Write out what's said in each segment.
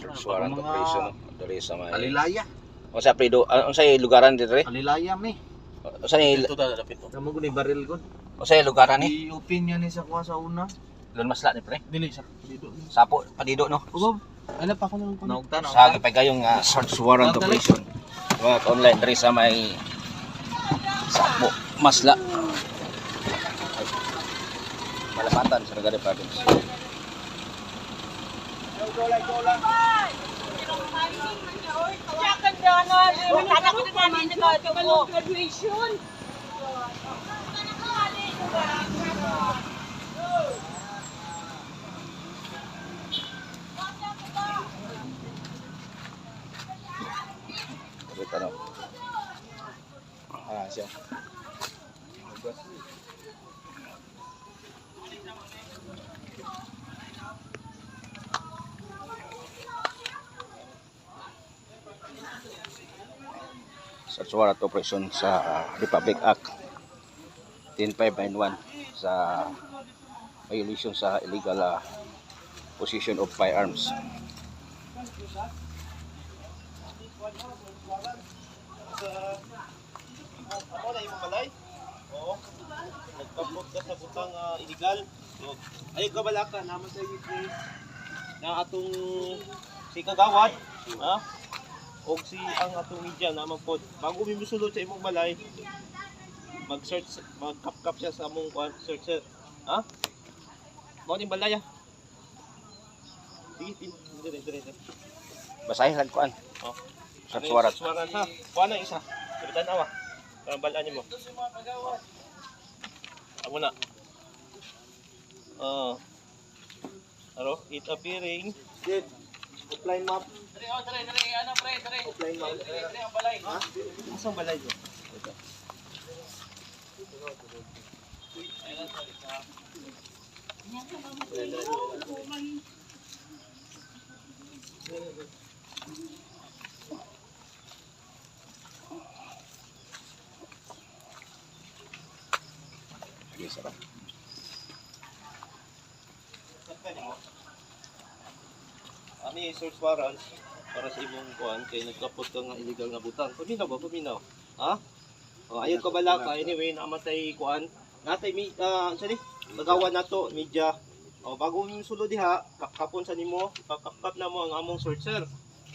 Search warrant operation diri sa may Alilaya. o sa Prido, unsay lugaran dito re? Alilaya mi. Unsay Kamo guni baril gon. unsay lugaran ni? I-opinion ni sa kuha sa una. Doon masla ni pre. Dili sa dito. Sapo padido no. Ugob. Ano pa ko nang naugta na. Sa gipay kayong search warrant operation. Wa online diri sa may Sapo Masla. Malapatan sa Cagayan Province. Graduation. Kita no. Siya. Search warrant operation sa Republic Act 10591 sa violation sa illegal possession of firearms. Ako na yung balay. Oo. Nagpapot ka sa butang illegal. So, ay kabala ka naman sa iyo na atong si kagawad, ha? O si ang atong media naman pod. Bago mi musulod sa imong balay, mag-search, mag-kap-kap siya sa among searcher. Ha? Mao ni balaya. Sige, dire. Basahin lang kuan. Oh. Search warrant. Search warrant ha. Kuha na isa. Kapitan awa. Para balaan mo. Amo na. Aro, it appearing dead. Offline map. Ano pre? Offline map. Ang balay. Ha? Asang balay mo? Ito. Sige, sarap. Ani search warrant para sa imong kuan kay nagkapot ka nga illegal nga butang. Paminaw ba? Paminaw. Ha? O ayon ka bala ka anyway namatay kuan. Natay mi sorry. Pagawa nato media. O bago mi sulod diha, kapon sa nimo, ipakapkap na mo ang among searcher.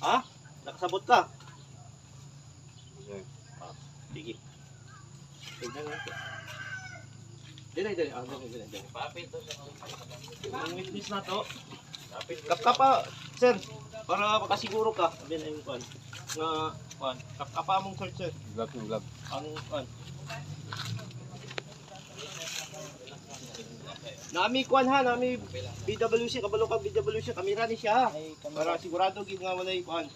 Ha? Nakasabot ka? Sige. Tignan natin. Dire. Dire. Papel to sa Ang witness na to. Kapka pa, sir. Para makasiguro ka. Sabi na yung kuan. Nga, kuan. Kapka pa mong search, sir. Vlog. Ang kuan. Nami kuan ha, nami BWC, kabalo kang BWC, kamera ni siya ha. Para sigurado gid nga walay kuan.